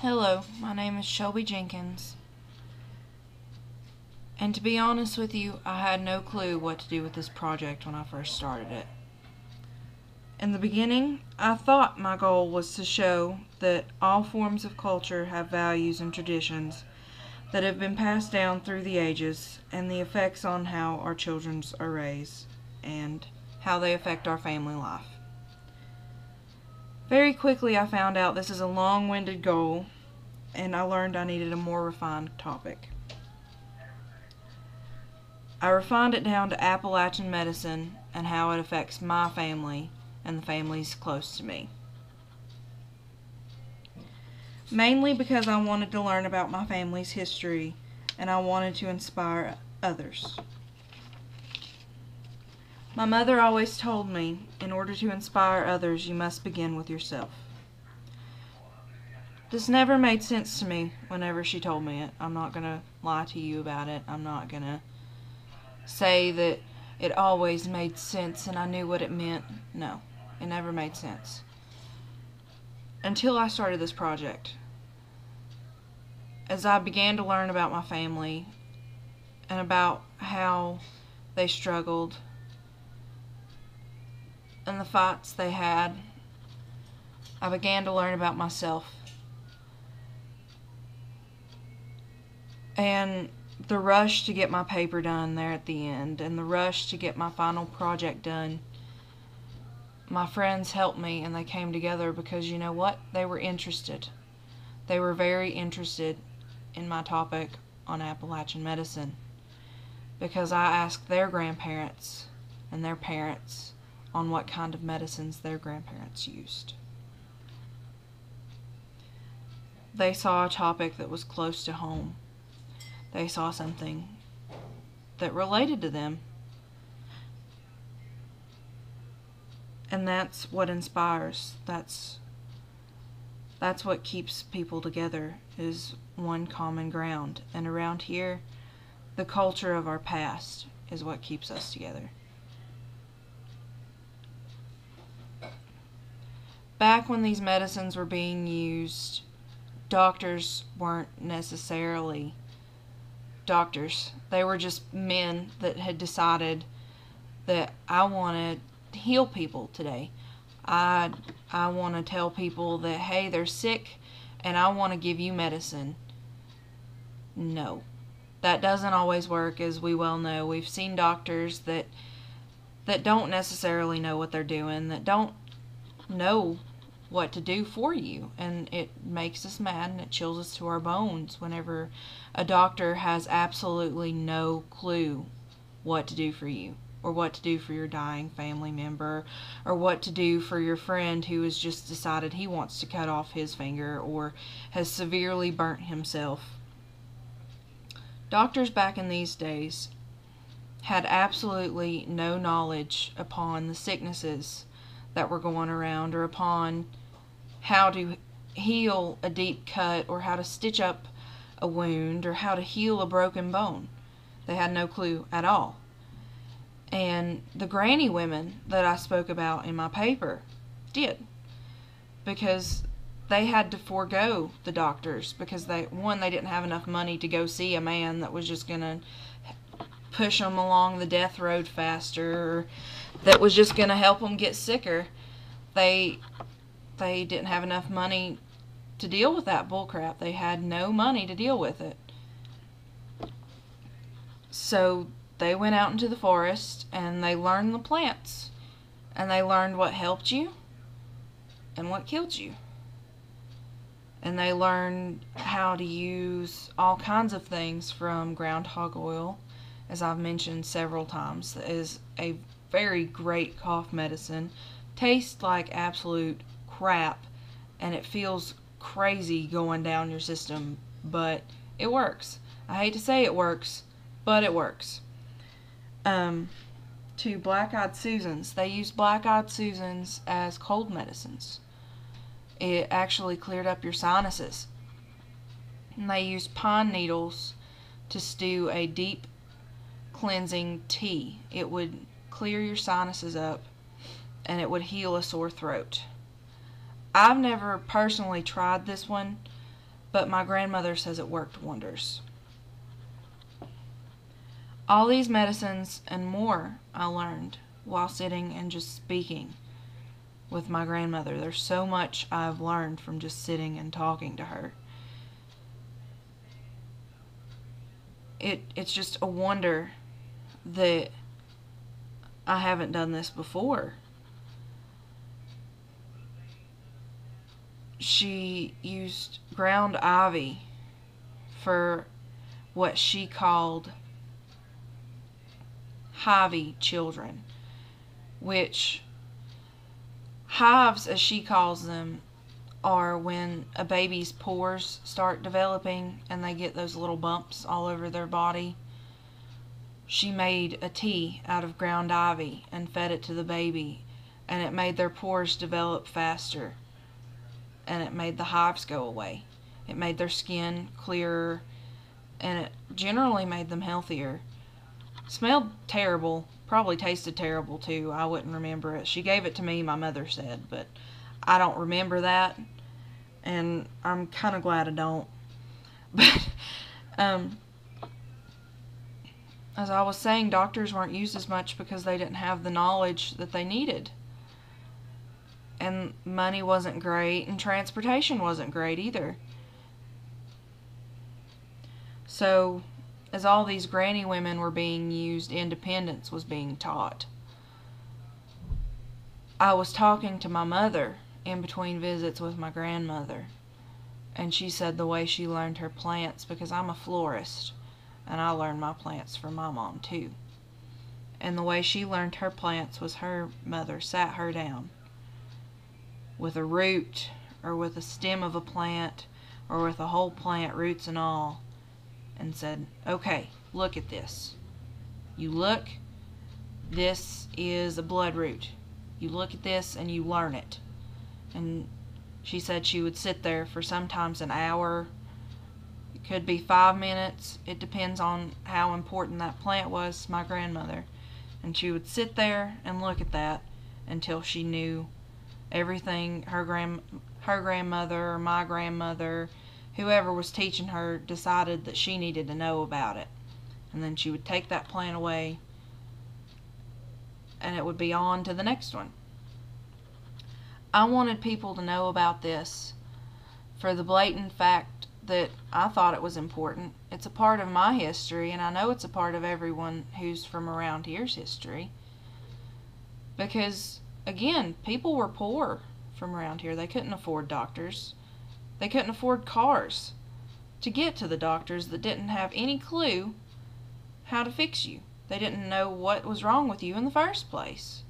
Hello, my name is Shelby Jenkins, and to be honest with you, I had no clue what to do with this project when I first started it. In the beginning, I thought my goal was to show that all forms of culture have values and traditions that have been passed down through the ages and the effects on how our children are raised and how they affect our family life. Very quickly I found out this is a long-winded goal, and I learned I needed a more refined topic. I refined it down to Appalachian medicine and how it affects my family and the families close to me. Mainly because I wanted to learn about my family's history and I wanted to inspire others. My mother always told me, in order to inspire others, you must begin with yourself. This never made sense to me whenever she told me it. I'm not going to lie to you about it. I'm not going to say that it always made sense and I knew what it meant. No, it never made sense. Until I started this project. As I began to learn about my family and about how they struggled and the fights they had, I began to learn about myself. And the rush to get my paper done there at the end, and the rush to get my final project done, my friends helped me and they came together because you know what? They were interested. They were very interested in my topic on Appalachian medicine because I asked their grandparents and their parents on what kind of medicines their grandparents used. They saw a topic that was close to home. They saw something that related to them. And that's what inspires. That's what keeps people together, is one common ground. And around here, the culture of our past is what keeps us together. Back when these medicines were being used, doctors weren't necessarily doctors. They were just men that had decided that I want to heal people today. I want to tell people that, hey, they're sick and I want to give you medicine. No, that doesn't always work, as we well know. We've seen doctors that don't necessarily know what they're doing, that don't know what to do for you, and it makes us mad and it chills us to our bones whenever a doctor has absolutely no clue what to do for you, or what to do for your dying family member, or what to do for your friend who has just decided he wants to cut off his finger or has severely burnt himself. Doctors back in these days had absolutely no knowledge upon the sicknesses that were going around, or upon how to heal a deep cut, or how to stitch up a wound, or how to heal a broken bone. They had no clue at all. And the granny women that I spoke about in my paper did, because they had to forego the doctors because they didn't have enough money to go see a man that was just going to push them along the death road faster, or that was just going to help them get sicker. They didn't have enough money to deal with that bullcrap. They had no money to deal with it. So they went out into the forest and they learned the plants, and they learned what helped you and what killed you. And they learned how to use all kinds of things, from groundhog oil, as I've mentioned several times, that is a very great cough medicine. Tastes like absolute crap and it feels crazy going down your system, but it works. I hate to say it works, but it works. To black-eyed Susans. They used black-eyed Susans as cold medicines. It actually cleared up your sinuses. And they used pine needles to stew a deep cleansing tea. It would clear your sinuses up and it would heal a sore throat. I've never personally tried this one, but my grandmother says it worked wonders. All these medicines and more I learned while sitting and just speaking with my grandmother. There's so much I've learned from just sitting and talking to her. It's just a wonder that I haven't done this before. She used ground ivy for what she called hivey children, which hives, as she calls them, are when a baby's pores start developing and they get those little bumps all over their body. She made a tea out of ground ivy and fed it to the baby, and it made their pores develop faster, and it made the hives go away. It made their skin clearer, and it generally made them healthier. Smelled terrible, probably tasted terrible too. I wouldn't remember it. She gave it to me, my mother said, but I don't remember that, and I'm kind of glad I don't. But as I was saying, doctors weren't used as much because they didn't have the knowledge that they needed. And money wasn't great, and transportation wasn't great either. So, as all these granny women were being used, independence was being taught. I was talking to my mother in between visits with my grandmother, and she said the way she learned her plants, because I'm a florist, and I learned my plants from my mom too. And the way she learned her plants was her mother sat her down with a root, or with a stem of a plant, or with a whole plant, roots and all, and said, okay, look at this. You look, this is a bloodroot. You look at this and you learn it. And she said she would sit there for sometimes an hour. It could be 5 minutes. It depends on how important that plant was to my grandmother. And she would sit there and look at that until she knew everything her grandmother or my grandmother, whoever was teaching her, decided that she needed to know about it. And then she would take that plant away, and it would be on to the next one. I wanted people to know about this for the blatant fact that I thought it was important. It's a part of my history, and I know it's a part of everyone who's from around here's history. Because, again, people were poor from around here. They couldn't afford doctors. They couldn't afford cars to get to the doctors that didn't have any clue how to fix you. They didn't know what was wrong with you in the first place.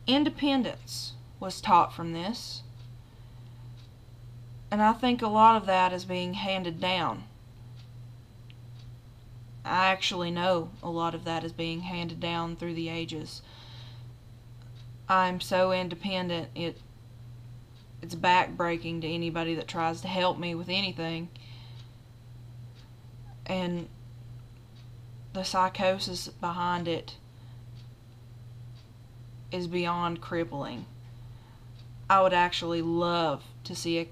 Independence was taught from this, and I think a lot of that is being handed down. I actually know a lot of that is being handed down through the ages. I'm so independent, it's backbreaking to anybody that tries to help me with anything. And the psychosis behind it is beyond crippling. I would actually love to see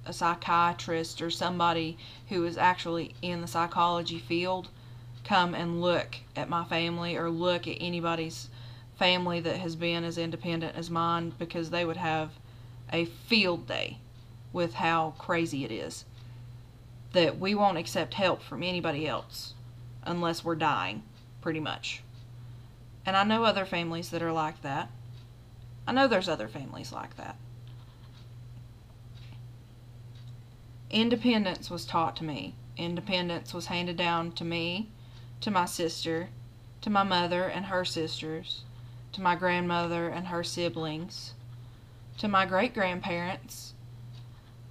a psychiatrist or somebody who is actually in the psychology field come and look at my family, or look at anybody's family that has been as independent as mine, because they would have a field day with how crazy it is that we won't accept help from anybody else unless we're dying, pretty much. And I know other families that are like that. I know there's other families like that. Independence was taught to me. Independence was handed down to me, to my sister, to my mother and her sisters, to my grandmother and her siblings, to my great-grandparents.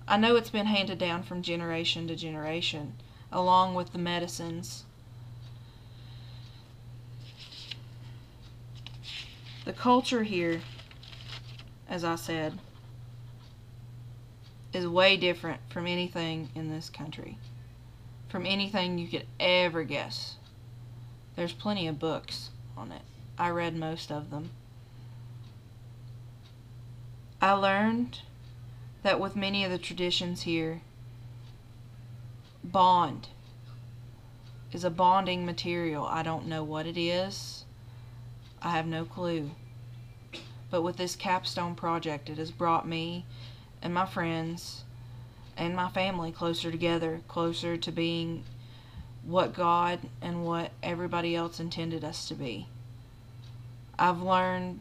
I know it's been handed down from generation to generation, along with the medicines. The culture here, as I said, is way different from anything in this country, from anything you could ever guess. There's plenty of books on it. I read most of them. I learned that with many of the traditions here, bond is a bonding material. I don't know what it is. I have no clue. But with this capstone project, it has brought me and my friends and my family closer together, closer to being what God and what everybody else intended us to be. I've learned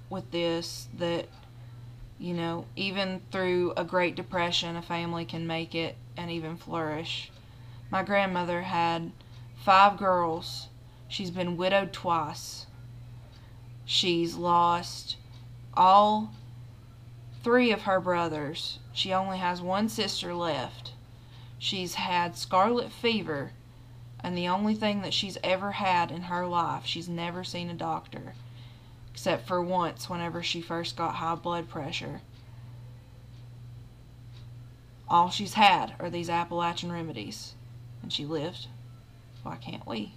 with this that, you know, even through a Great Depression, a family can make it and even flourish. My grandmother had 5 girls. She's been widowed twice. She's lost all 3 of her brothers. She only has 1 sister left. She's had scarlet fever, and the only thing that she's ever had in her life, she's never seen a doctor, except for once whenever she first got high blood pressure. All she's had are these Appalachian remedies, and she lived. Why can't we?